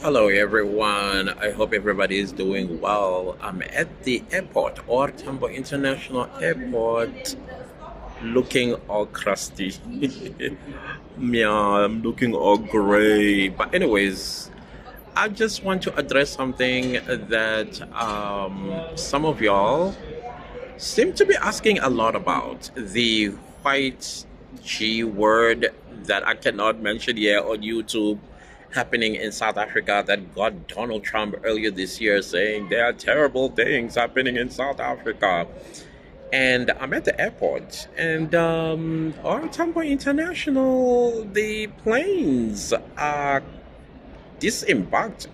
Hello, everyone. I hope everybody is doing well. I'm at the airport, or Tambo International Airport, looking all crusty. Yeah, I'm looking all gray. But, anyways, I just want to address something that some of y'all seem to be asking a lot about the white G word that I cannot mention here on YouTube happening in South Africa that got Donald Trump earlier this year saying there are terrible things happening in South Africa. And I'm at the airport, and Tampa International, the planes are disembarked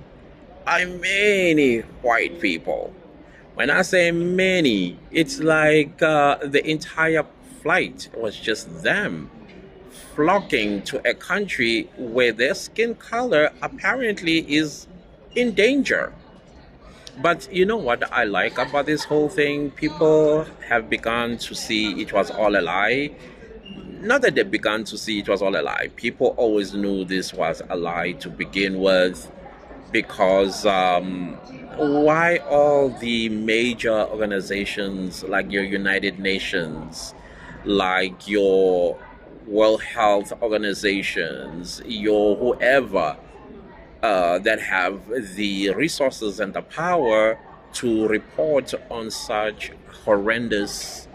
by many white people. When I say many, it's like the entire flight was just them flocking to a country where their skin color apparently is in danger. But you know what I like about this whole thing? People have begun to see it was all a lie. Not that they began to see it was all a lie. People always knew this was a lie to begin with because why all the major organizations like your United Nations, like your World Health Organizations, your whoever that have the resources and the power to report on such horrendous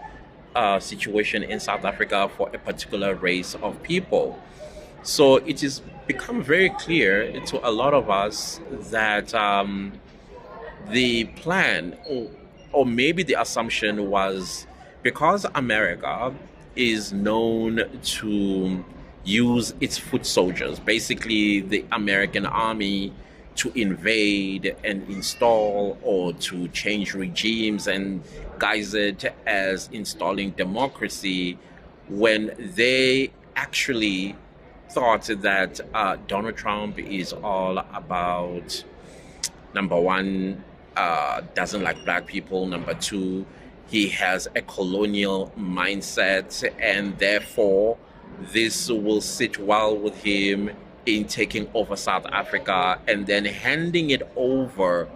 situation in South Africa for a particular race of people. So it is become very clear to a lot of us that the plan, or maybe the assumption was because America is known to use its foot soldiers, basically the American army, to invade and install or to change regimes and guise it as installing democracy when they actually thought that Donald Trump is all about number one, doesn't like black people. Number two, he has a colonial mindset, and therefore, this will sit well with him in taking over South Africa and then handing it over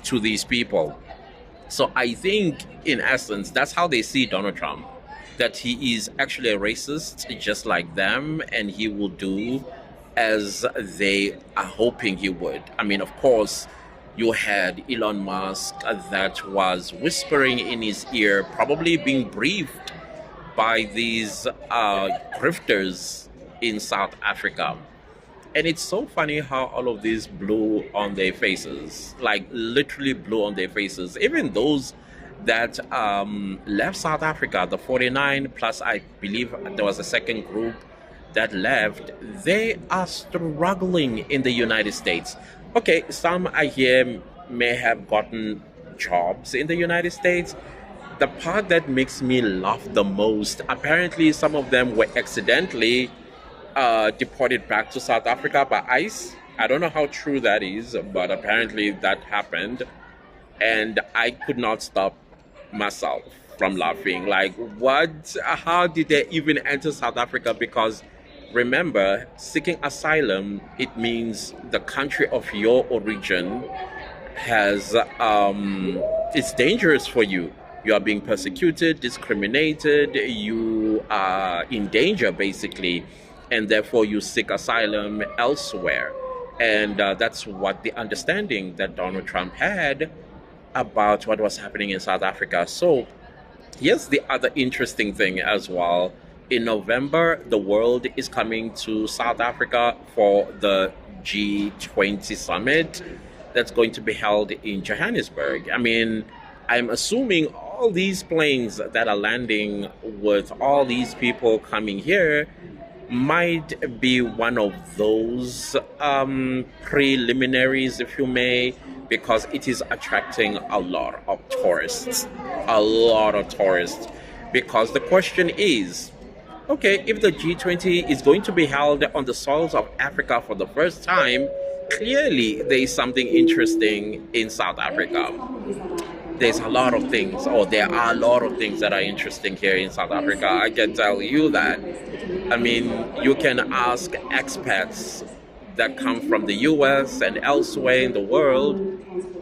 to these people. So I think, in essence, that's how they see Donald Trump. That he is actually a racist, just like them, and he will do as they are hoping he would. I mean, of course, you had Elon Musk that was whispering in his ear, probably being briefed by these grifters in South Africa. And it's so funny how all of these blew on their faces, like literally blew on their faces. Even those that left South Africa, the 49, plus I believe there was a second group that left, they are struggling in the United States. Okay, some I hear may have gotten jobs in the United States. The part that makes me laugh the most, apparently, some of them were accidentally deported back to South Africa by ICE. I don't know how true that is, but apparently that happened. And I could not stop myself from laughing. Like, what? How did they even enter South Africa? Because remember, seeking asylum, it means the country of your origin has, it's dangerous for you. You are being persecuted, discriminated, you are in danger, basically, and therefore you seek asylum elsewhere. And that's what the understanding that Donald Trump had about what was happening in South Africa. So, here's the other interesting thing as well. In November, the world is coming to South Africa for the G20 summit that's going to be held in Johannesburg. I mean, I'm assuming all these planes that are landing with all these people coming here might be one of those preliminaries, if you may, because it is attracting a lot of tourists. A lot of tourists. Because the question is, okay, if the G20 is going to be held on the soils of Africa for the first time, clearly there is something interesting in South Africa. There's a lot of things, or there are a lot of things that are interesting here in South Africa. I can tell you that. I mean, you can ask expats that come from the US and elsewhere in the world,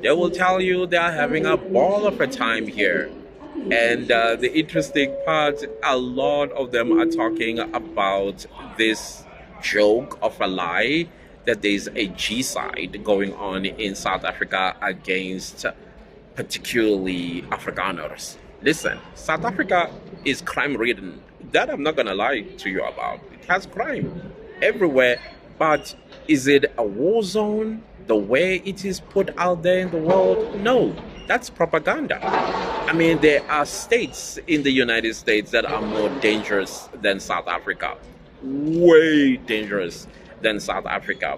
they will tell you they are having a ball of a time here. And the interesting part, a lot of them are talking about this joke of a lie that there's a G-side going on in South Africa against particularly Afrikaners. Listen, South Africa is crime ridden. That I'm not going to lie to you about. It has crime everywhere. But is it a war zone the way it is put out there in the world? No, that's propaganda. I mean, there are states in the United States that are more dangerous than South Africa. Way dangerous than South Africa.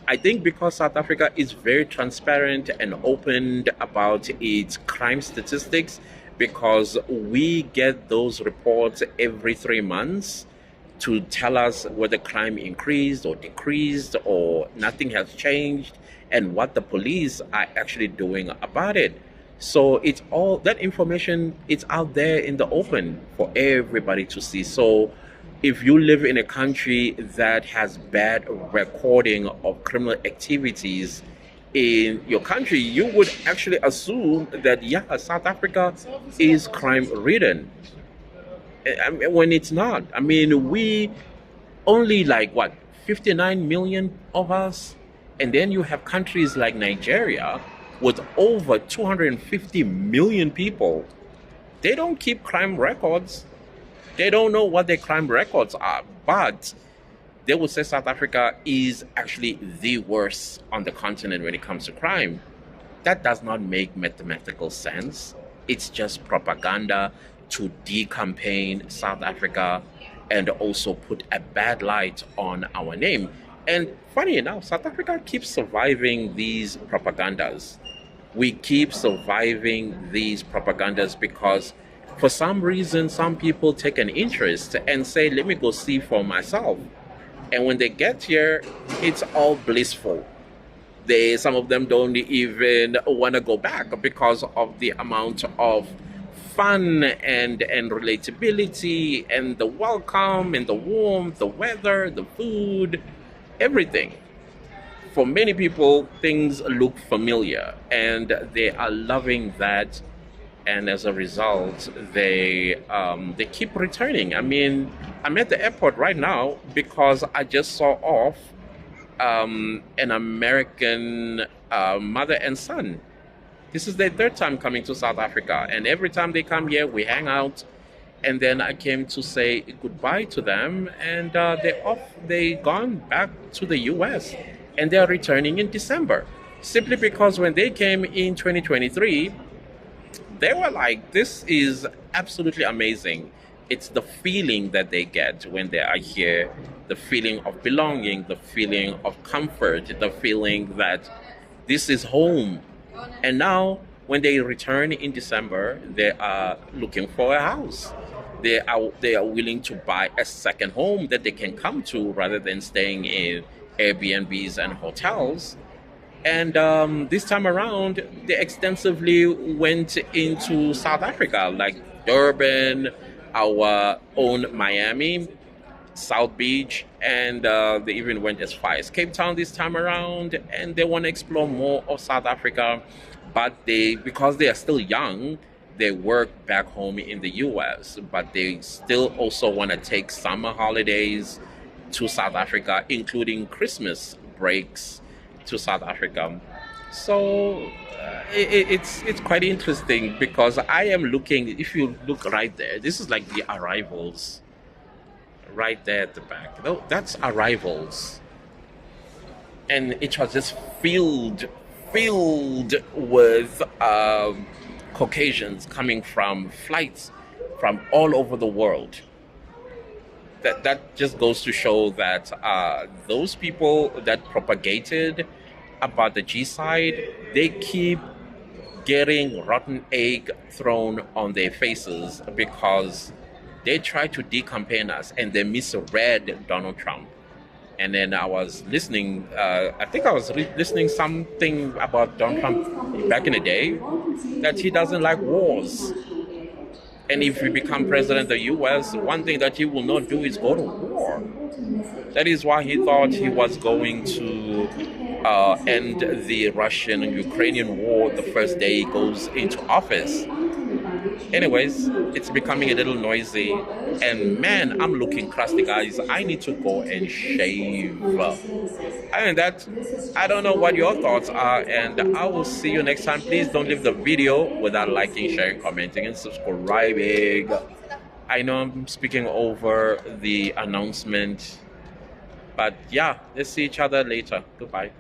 I think because South Africa is very transparent and open about its crime statistics, because we get those reports every 3 months to tell us whether crime increased or decreased or nothing has changed and what the police are actually doing about it. So it's all that information, it's out there in the open for everybody to see. So if you live in a country that has bad recording of criminal activities in your country, you would actually assume that, yeah, South Africa is crime ridden. I mean, when it's not. I mean, we only like what, 59 million of us? And then you have countries like Nigeria with over 250 million people. They don't keep crime records. They don't know what their crime records are, but they would say South Africa is actually the worst on the continent when it comes to crime. That does not make mathematical sense. It's just propaganda to decampaign South Africa and also put a bad light on our name. And funny enough, South Africa keeps surviving these propagandas. We keep surviving these propagandas because for some reason, some people take an interest and say, let me go see for myself. And when they get here, it's all blissful. Some of them don't even want to go back because of the amount of fun and relatability and the welcome and the warmth, the weather, the food, everything. For many people, things look familiar and they are loving that. And as a result, they keep returning. I mean, I'm at the airport right now because I just saw off an American mother and son. This is their third time coming to South Africa, and every time they come here, we hang out. And then I came to say goodbye to them, and they're off. They gone back to the U.S. and they are returning in December, simply because when they came in 2023. They were like, this is absolutely amazing. It's the feeling that they get when they are here, the feeling of belonging, the feeling of comfort, the feeling that this is home. And now, when they return in December, they are looking for a house. They are willing to buy a second home that they can come to rather than staying in Airbnbs and hotels. And this time around, they extensively went into South Africa, like Durban, our own Miami, South Beach, and they even went as far as Cape Town this time around. And they want to explore more of South Africa, but because they are still young, they work back home in the US, but they still also want to take summer holidays to South Africa, including Christmas breaks to South Africa. So it's quite interesting because I am looking, if you look right there, this is like the arrivals right there at the back. No, that's arrivals. And it was just filled with Caucasians coming from flights from all over the world. That just goes to show that those people that propagated about the G side, they keep getting rotten egg thrown on their faces because they try to decampaign us and they misread Donald Trump. And then I was listening, I think I was listening something about Donald Trump back in the day, that he doesn't like wars. And if he become president of the US, one thing that he will not do is go to war. That is why he thought he was going to end the Russian-Ukrainian war the first day he goes into office. Anyways, it's becoming a little noisy. And man, I'm looking crusty, guys. I need to go and shave. Other than that, I don't know what your thoughts are, and I will see you next time. Please don't leave the video without liking, sharing, commenting, and subscribing. I know I'm speaking over the announcement, but yeah, let's see each other later. Goodbye.